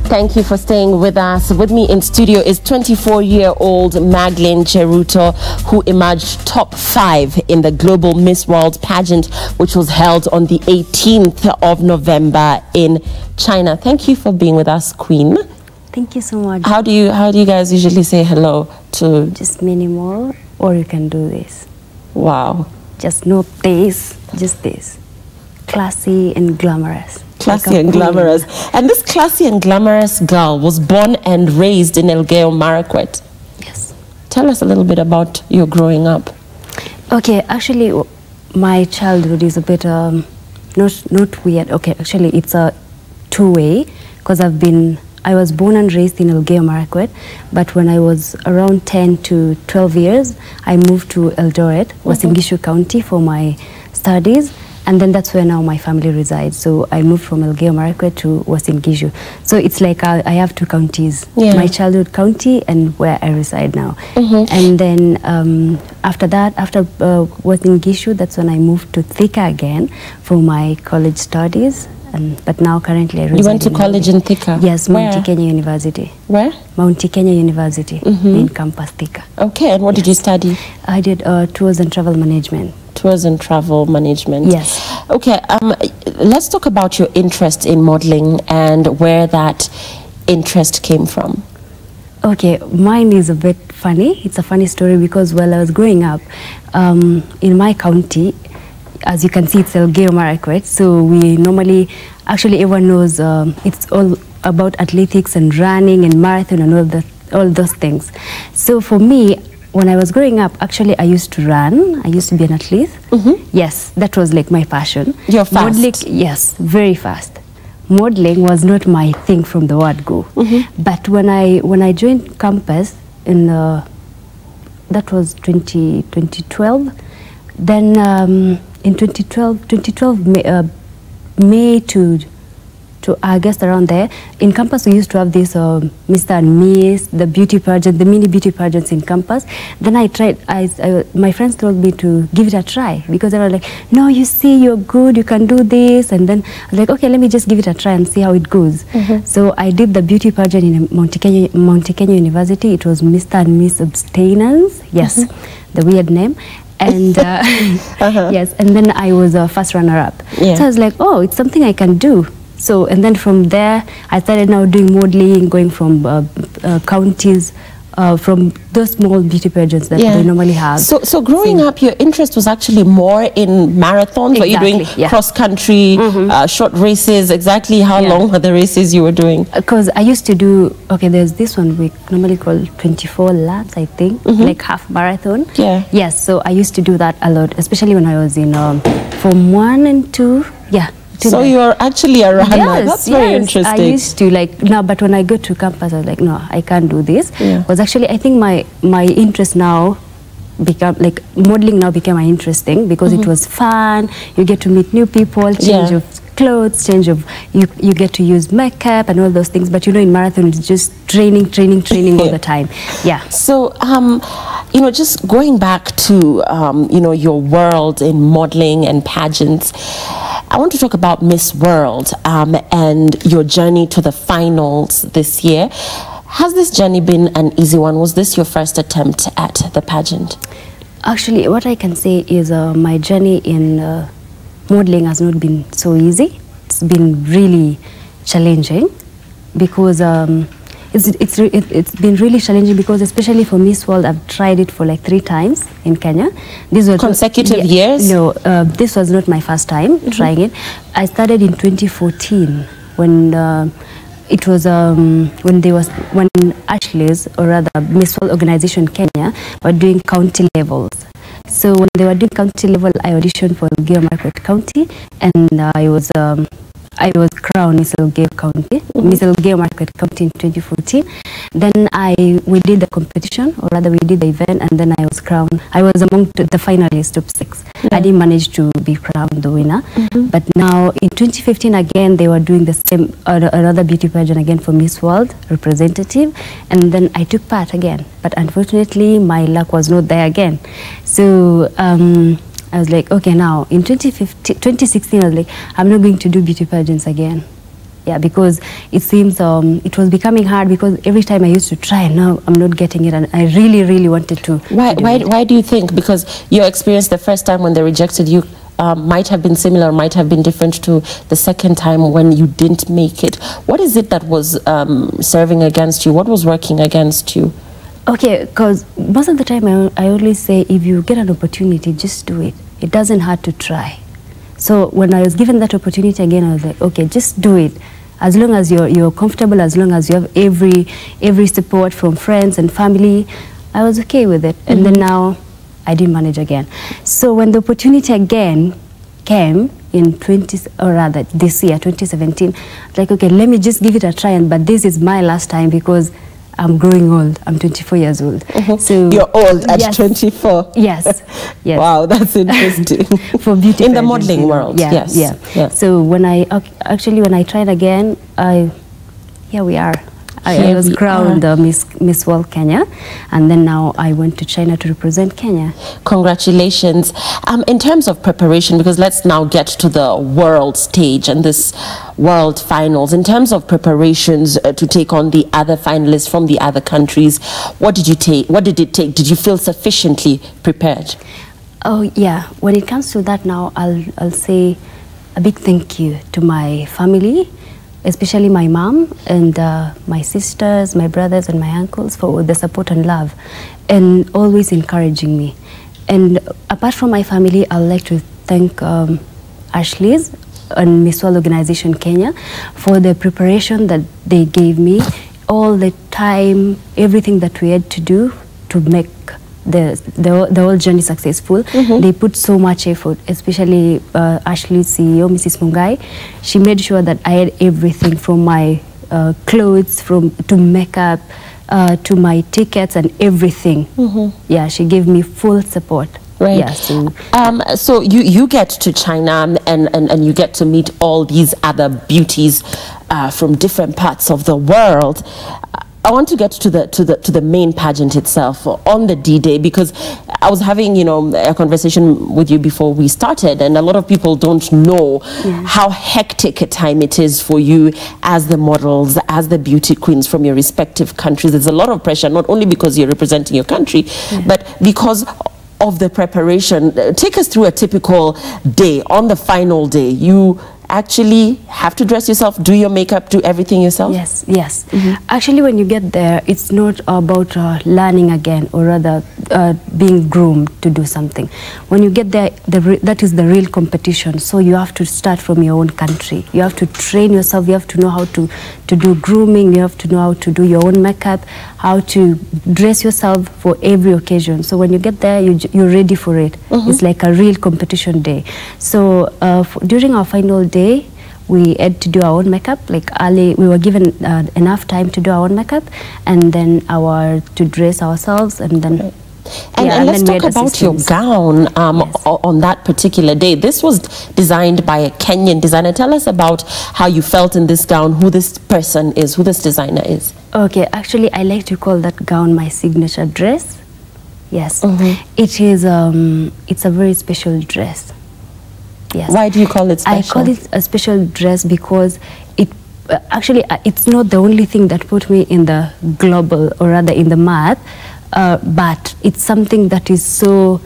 Thank you for staying with us. With me in studio is 24-year-old Magline Jeruto, who emerged top 5 in the Global Miss World pageant, which was held on the 18th of November in China. Thank you for being with us, Queen. Thank you so much. How do you guys usually say hello to? Just minimal, or you can do this. Wow. Just not this, just this. Classy and glamorous. Classy and glamorous. And this classy and glamorous girl was born and raised in Elgeyo Marakwet. Yes. Tell us a little bit about your growing up. Okay, actually, my childhood is a bit not weird. Okay, actually, it's a two-way, because I was born and raised in Elgeyo Marakwet, but when I was around 10 to 12 years, I moved to Eldoret, Uasin Gishu County, for my studies. And then that's where now my family resides. So I moved from Elgeyo Marakwet to Uasin Gishu. So it's like I have two counties, my childhood county and where I reside now. And then after that, after Uasin Gishu, that's when I moved to Thika again for my college studies. But now currently I reside. You went to college in Thika? Yes, Mount Kenya University. Where? Mount Kenya University, main campus Thika. Okay, and what did you study? I did tours and travel management. Tours and travel management. Yes. Okay, let's talk about your interest in modeling and where that interest came from. Okay, mine is a bit funny. It's a funny story because while I was growing up, in my county, as you can see, it's Elgeyo Marakwet, so we normally, actually everyone knows it's all about athletics and running and marathon and all those things. So for me, when I was growing up, actually I used to run. I used to be an athlete. Yes, that was like my passion. You're fast? Modeling, yes, very fast. Modeling was not my thing from the word go. But when I joined campus in that was 2012, then in 2012 May to August, around there, in campus we used to have this Mr. and Miss, the beauty pageant, the mini beauty pageants in campus. Then I tried, my friends told me to give it a try because they were like, no, you see, you're good, you can do this. And then I was like, okay, let me just give it a try and see how it goes. So I did the beauty pageant in Mount Kenya University. It was Mr. and Miss Abstinence. Yes, the weird name. And yes, and then I was a first runner-up. So I was like, oh, it's something I can do. So, and then from there, I started now doing modeling, going from counties, from those small beauty pageants that they normally have. So growing up, your interest was actually more in marathons? Were you doing cross-country, short races? Exactly how long were the races you were doing? Because I used to do, okay, there's this one we normally call 24 laps, I think, like half marathon. Yes, so I used to do that a lot, especially when I was in Form 1 and 2. So you're actually a runner. That's very interesting. I used to but when I go to campus, I was like, no, I can't do this. Because actually, I think my interest now become like modeling now became my interesting because it was fun. You get to meet new people, change of clothes, change of you get to use makeup and all those things. But you know, in marathon, it's just training all the time. So you know, just going back to you know, your world in modeling and pageants, I want to talk about Miss World and your journey to the finals this year. Has this journey been an easy one? Was this your first attempt at the pageant? Actually, what I can say is my journey in modeling has not been so easy. It's been really challenging because it's been really challenging because especially for Miss World, I've tried it for like 3 times in Kenya. These were consecutive years? No, this was not my first time trying it. I started in 2014 when it was when Ashley's, or rather Miss World organization Kenya, were doing county levels. So when they were doing county level, I auditioned for Elgeyo Marakwet County, and I was crowned Miss Elgeyo County, Miss Elgeyo Marakwet County in 2014. Then we did the competition, or rather we did the event, and then I was crowned. I was among the finalists, top 6. I didn't manage to be crowned the winner. But now in 2015 again, they were doing the same, another beauty pageant again for Miss World representative, and then I took part again. But unfortunately, my luck was not there again. So I was like, okay, now in 2016, I was like, I'm not going to do beauty pageants again. Yeah, because it seems it was becoming hard because every time I used to try, and now I'm not getting it, and I really, really wanted to. Why do you think? Because your experience the first time when they rejected you might have been similar, might have been different to the second time when you didn't make it. What is it that was serving against you? What was working against you? Okay, because most of the time I always say, if you get an opportunity, just do it. It doesn't hurt to try. So when I was given that opportunity again, I was like, okay, just do it. As long as you're comfortable, as long as you have every support from friends and family, I was okay with it. And then now I didn't manage again. So when the opportunity again came in this year, 2017, like, okay, let me just give it a try. But this is my last time because I'm growing old. I'm 24 years old. So you're old at 24. Yes. Yes. Wow, that's interesting. For beauty in the modeling world. Yeah. Yes. Yeah. So when I tried again, here we are. I was crowned Miss World Kenya, and then now I went to China to represent Kenya. Congratulations. In terms of preparation, because let's now get to the world stage and this world finals. In terms of preparations to take on the other finalists from the other countries, what did you take? What did it take? Did you feel sufficiently prepared? Oh yeah. When it comes to that now, I'll say a big thank you to my family, especially my mom and my sisters, my brothers and my uncles for the support and love and always encouraging me. And apart from my family, I'd like to thank Ashley's and Miss World Organization Kenya for the preparation that they gave me, all the time, everything that we had to do to make the whole journey successful. They put so much effort, especially Ashley's CEO, Mrs. Mungai. She made sure that I had everything from my clothes, to makeup, to my tickets and everything. Yeah, she gave me full support. Right. Yeah, so you get to China and you get to meet all these other beauties from different parts of the world. I want to get to the main pageant itself on the D-Day, because I was having a conversation with you before we started, and a lot of people don't know how hectic a time it is for you as the models, as the beauty queens from your respective countries. There's a lot of pressure, not only because you're representing your country, but because of the preparation. Take us through a typical day. On the final day, you actually have to dress yourself, do your makeup, do everything yourself? Yes. Actually, when you get there, it's not about learning again, or rather being groomed to do something. When you get there, that is the real competition. So you have to start from your own country. You have to train yourself. You have to know how to do grooming. You have to know how to do your own makeup, how to dress yourself for every occasion. So when you get there, you're ready for it. It's like a real competition day. So during our final day, we had to do our own makeup. Like early, we were given enough time to do our own makeup, and then to dress ourselves, and then. And let's talk about your gown on that particular day. This was designed by a Kenyan designer. Tell us about how you felt in this gown, who this person is, who this designer is. Okay, actually, I like to call that gown my signature dress. Yes, it is. It's a very special dress. Yes. Why do you call it special? I call it a special dress because actually it's not the only thing that put me in the global, or rather in the map, but it's something that is so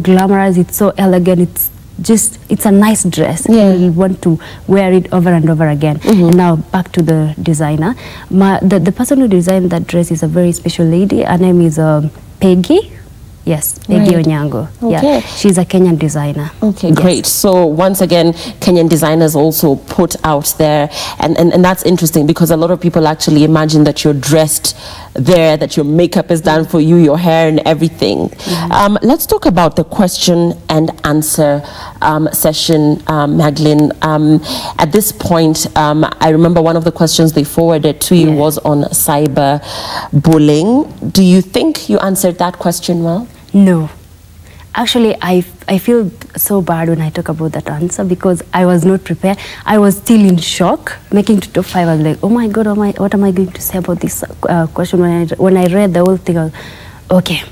glamorous, it's so elegant, it's a nice dress. You want to wear it over and over again. And now back to the designer. The person who designed that dress is a very special lady. Her name is Peggy. Yes, Peggy Onyango. Okay. Yeah, she's a Kenyan designer. Okay, great. So once again, Kenyan designers also put out there, and that's interesting because a lot of people actually imagine that you're dressed there, that your makeup is done for you, your hair and everything. Let's talk about the question and answer session, Magline. At this point, I remember one of the questions they forwarded to you was on cyber bullying. Do you think you answered that question well? No. Actually, I feel so bad when I talk about that answer because I was not prepared. I was still in shock. Making to top 5, I was like, oh my God, what am I going to say about this question? When I read the whole thing, I was, okay.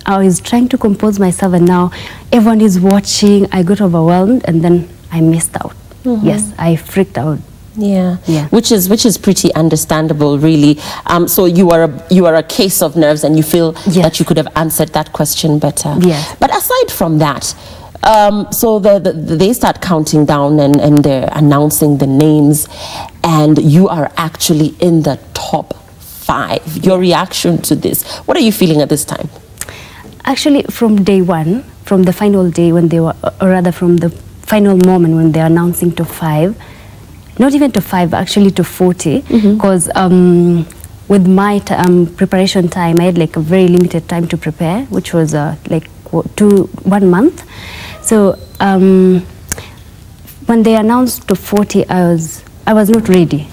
I was trying to compose myself, and now everyone is watching. I got overwhelmed, and then I missed out. Yes, I freaked out Yeah. Which is pretty understandable, really. So you are a case of nerves, and you feel that you could have answered that question better. Yes. But aside from that, so they start counting down, and they're announcing the names, and you are actually in the top 5. Your reaction to this? What are you feeling at this time? Actually, from day one, from the final day when they were, or rather from the final moment when they're announcing to 5, not even to 5, actually to 40, because with my preparation time, I had like a very limited time to prepare, which was like 1 month. So when they announced to 40, I was not ready.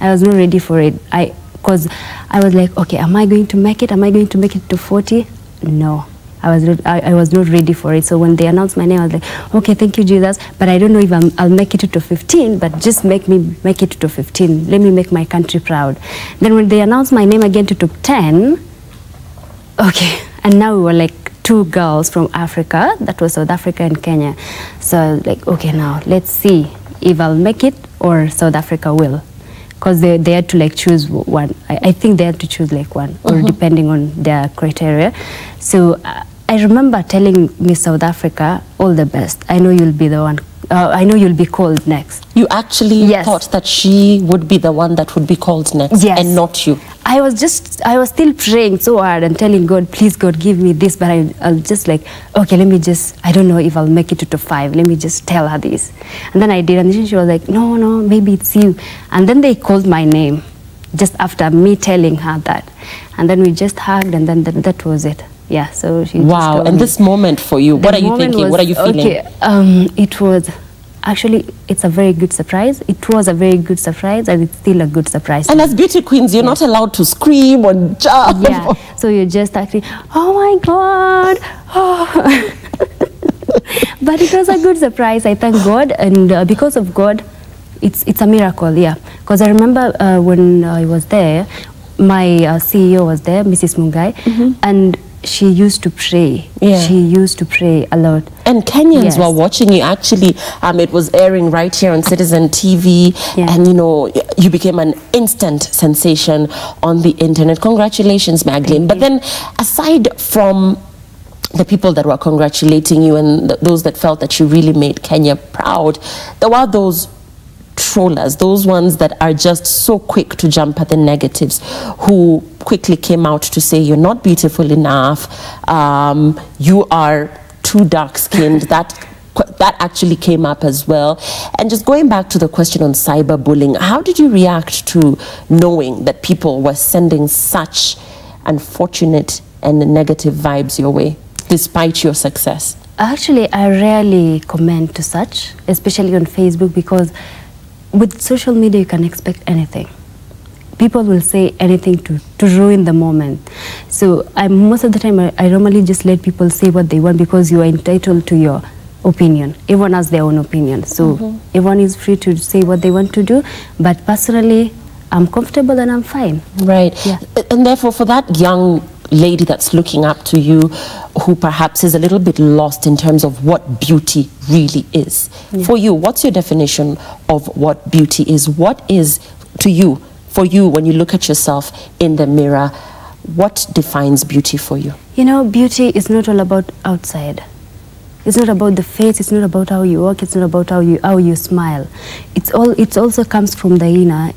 I was not ready for it. Because I was like, okay, am I going to make it? Am I going to make it to 40? No, I was not ready for it. So when they announced my name, I was like, okay, thank you, Jesus, but I don't know if I'll make it to 15, but just make it to 15. Let me make my country proud. Then when they announced my name again to top 10, okay, and now we were like 2 girls from Africa, that was South Africa and Kenya. So I was like, okay, now let's see if I'll make it or South Africa will. Because they had to like choose one. I think they had to choose like one, or depending on their criteria. So I remember telling Miss South Africa, all the best. I know you'll be the one. I know you'll be called next. You actually thought that she would be the one that would be called next, and not you. I was still praying so hard and telling God, please God, give me this. But I'll just like, okay, let me just, I don't know if I'll make it to 5. Let me just tell her this. And then I did, and then she was like, no, maybe it's you. And then they called my name just after me telling her that. And then we just hugged, and then that was it. Yeah, so she just told and me. This moment for you, what are you thinking? What are you feeling? Okay, it was, actually, it's a very good surprise. It was a very good surprise, and it's still a good surprise. And as beauty queens, you're not allowed to scream or jump. Yeah, so you're just actually, oh my God. Oh. But it was a good surprise, I thank God, and because of God, it's a miracle, yeah. Because I remember when I was there, my CEO was there, Mrs. Mungai, and she used to pray. She used to pray a lot. And Kenyans were watching you. Actually, it was airing right here on Citizen TV, and you know, you became an instant sensation on the internet. Congratulations, Magline. But then, aside from the people that were congratulating you and those that felt that you really made Kenya proud, there were those trollers, those ones that are just so quick to jump at the negatives, who quickly came out to say you're not beautiful enough, you are too dark-skinned. that actually came up as well. And just going back to the question on cyberbullying, how did you react to knowing that people were sending such unfortunate and negative vibes your way, despite your success? Actually, I rarely comment to such, especially on Facebook, because with social media, you can expect anything. People will say anything to ruin the moment. So most of the time, I normally just let people say what they want, because you are entitled to your opinion. Everyone has their own opinion. So everyone is free to say what they want to do. But personally, I'm comfortable and I'm fine. Right. Yeah. And therefore, for that young lady that's looking up to you, who perhaps is a little bit lost in terms of what beauty really is, for you, what's your definition of what beauty is? What is, to you, for you, when you look at yourself in the mirror, what defines beauty for you? You know, beauty is not all about outside. It's not about the face. It's not about how you walk. It's not about how you smile. It also comes from the inner.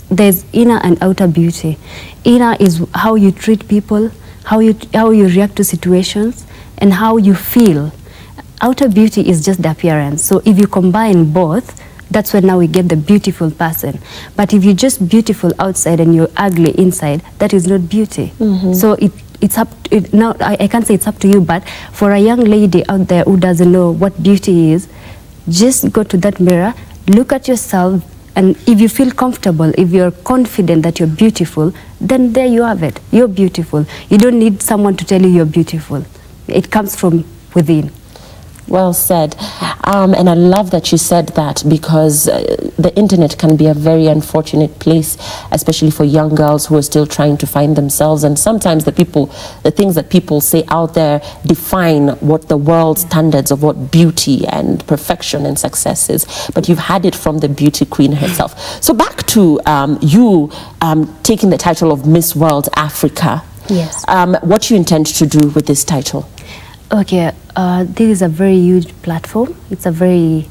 There's inner and outer beauty. Inner is how you treat people, how you react to situations, and how you feel. Outer beauty is just the appearance. So if you combine both, that's when now we get the beautiful person. But if you're just beautiful outside and you're ugly inside, that is not beauty. So it's up. Now I can't say it's up to you, but for a young lady out there who doesn't know what beauty is, just go to that mirror, look at yourself, and if you feel comfortable, if you're confident that you're beautiful, then there you have it. You're beautiful. You don't need someone to tell you you're beautiful. It comes from within. Well said. And I love that you said that, because the internet can be a very unfortunate place, especially for young girls who are still trying to find themselves. And sometimes the things that people say out there define what the world standards of what beauty and perfection and success is. But you've had it from the beauty queen herself. So back to you taking the title of Miss World Africa. Yes. What you intend to do with this title? Okay, this is a very huge platform. It's a huge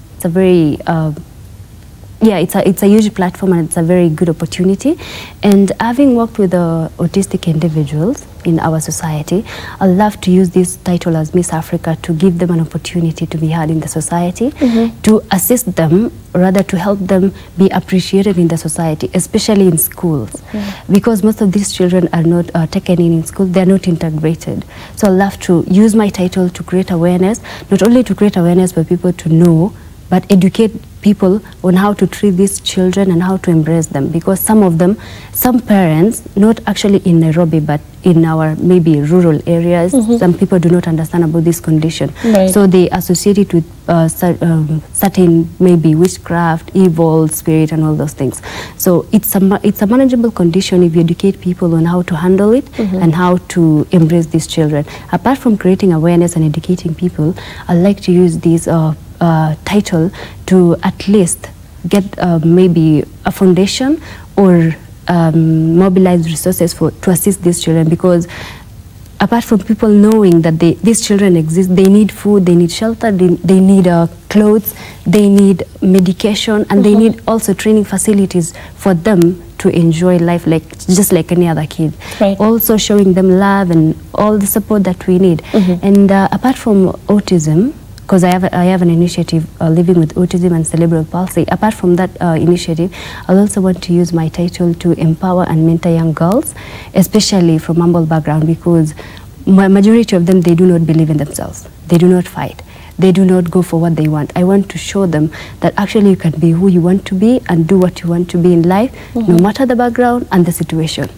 platform, and it's a very good opportunity. And having worked with autistic individuals in our society, I love to use this title as Miss Africa to give them an opportunity to be heard in the society, to assist them, rather to help them be appreciated in the society, especially in schools, because most of these children are not taken in school, they're not integrated. So I love to use my title to create awareness, not only to create awareness for people to know, but educate people on how to treat these children and how to embrace them, because some parents, not actually in Nairobi, but in our maybe rural areas, some people do not understand about this condition. Right. So they associate it with certain maybe witchcraft, evil spirit, and all those things. So it's a manageable condition if you educate people on how to handle it and how to embrace these children. Apart from creating awareness and educating people, I like to use this title to at least get maybe a foundation or mobilize resources to assist these children, because apart from people knowing that these children exist, they need food, they need shelter, they need clothes, they need medication, and they need also training facilities for them to enjoy life just like any other kid. Right. Also showing them love and all the support that we need. And apart from autism, because I have an initiative living with autism and cerebral palsy. Apart from that initiative, I also want to use my title to empower and mentor young girls, especially from humble background, because majority of them, they do not believe in themselves. They do not fight. They do not go for what they want. I want to show them that actually you can be who you want to be and do what you want to be in life, no matter the background and the situation.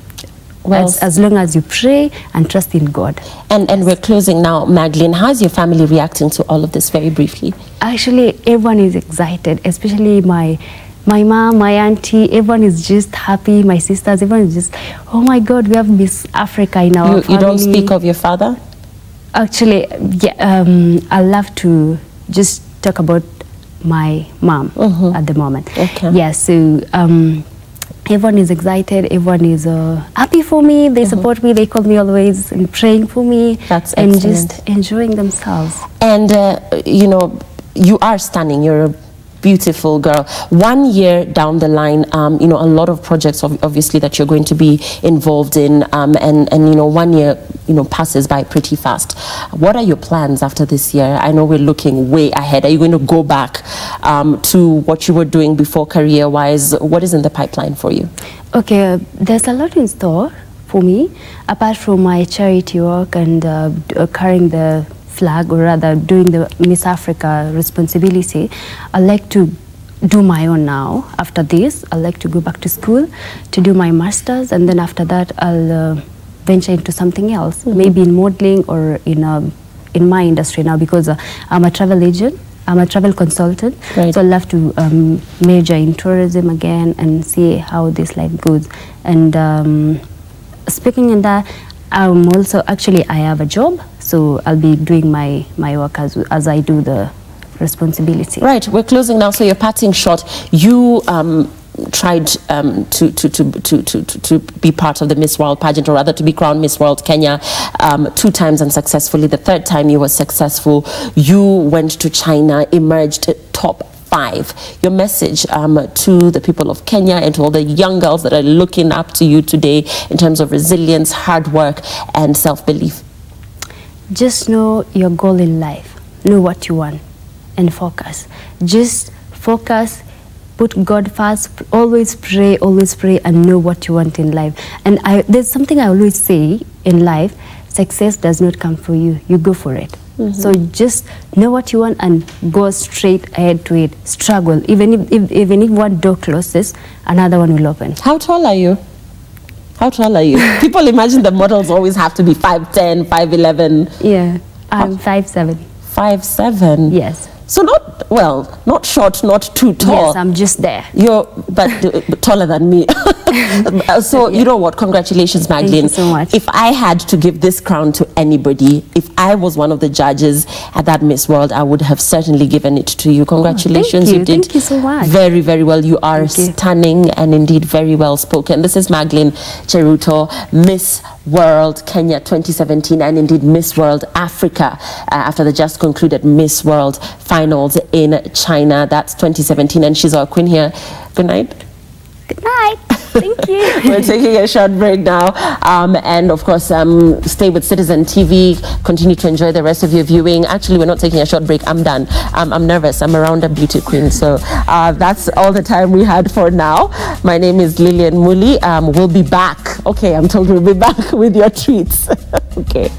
Well, as long as you pray and trust in God. And we're closing now. Magline, how's your family reacting to all of this, very briefly? Actually, everyone is excited, especially my mom, my auntie. Everyone is just happy. My sisters, everyone is just, oh my God, we have Miss Africa in our family. You don't speak of your father? Actually, yeah, I love to just talk about my mom at the moment. Okay. Yeah, so everyone is excited, everyone is happy for me, they support me, they call me always and praying for me. That's and excellent. Just enjoying themselves. And, you know, you are stunning. You're a beautiful girl. 1 year down the line, you know, a lot of projects obviously that you're going to be involved in, and you know, 1 year, you know, passes by pretty fast. What are your plans after this year? I know we're looking way ahead. Are you going to go back to what you were doing before career-wise? What is in the pipeline for you? Okay, there's a lot in store for me, apart from my charity work and carrying the flag, or rather doing the Miss Africa responsibility. I like to do my own now. After this, I like to go back to school to do my master's, and then after that, I'll venture into something else, maybe in modeling or in my industry now, because I'm a travel agent. I'm a travel consultant, right. So I love to major in tourism again and see how this life goes. And speaking in that, I'm also, actually I have a job, so I'll be doing my work as I do the responsibility. Right, we're closing now, so your parting shot. You tried to be part of the Miss World pageant, or rather to be crowned Miss World Kenya 2 times unsuccessfully. The 3rd time you were successful. You went to China, emerged top 5. Your message to the people of Kenya and to all the young girls that are looking up to you today in terms of resilience, hard work, and self-belief. Just know your goal in life. Know what you want and focus. Just focus. Put God first, always pray, and know what you want in life. And there's something I always say in life: success does not come for you, you go for it. So just know what you want and go straight ahead to it. Struggle. Even if one door closes, another one will open. How tall are you? How tall are you? People imagine the models always have to be 5'10", 5'11". Yeah, I'm 5'7". 5'7". Yes. So not short, not too tall. Yes, I'm just there. You're but taller than me. So you know what? Congratulations, Magline. Thank you so much. If I had to give this crown to anybody, if I was one of the judges at that Miss World, I would have certainly given it to you. Congratulations, thank you. you did Thank you so much. very, very well. You are stunning and indeed very well spoken. This is Magline Jeruto, Miss World Kenya 2017, and indeed Miss World Africa after the just concluded Miss World finals in China. That's 2017, and she's our queen here. Good night. Good night. Thank you. We're taking a short break now, and of course stay with Citizen TV. Continue to enjoy the rest of your viewing. Actually, we're not taking a short break. I'm done. I'm nervous. I'm around a beauty queen, so that's all the time we had for now. My name is Lillian Muli. We'll be back. Okay, I'm told we'll be back with your treats. Okay.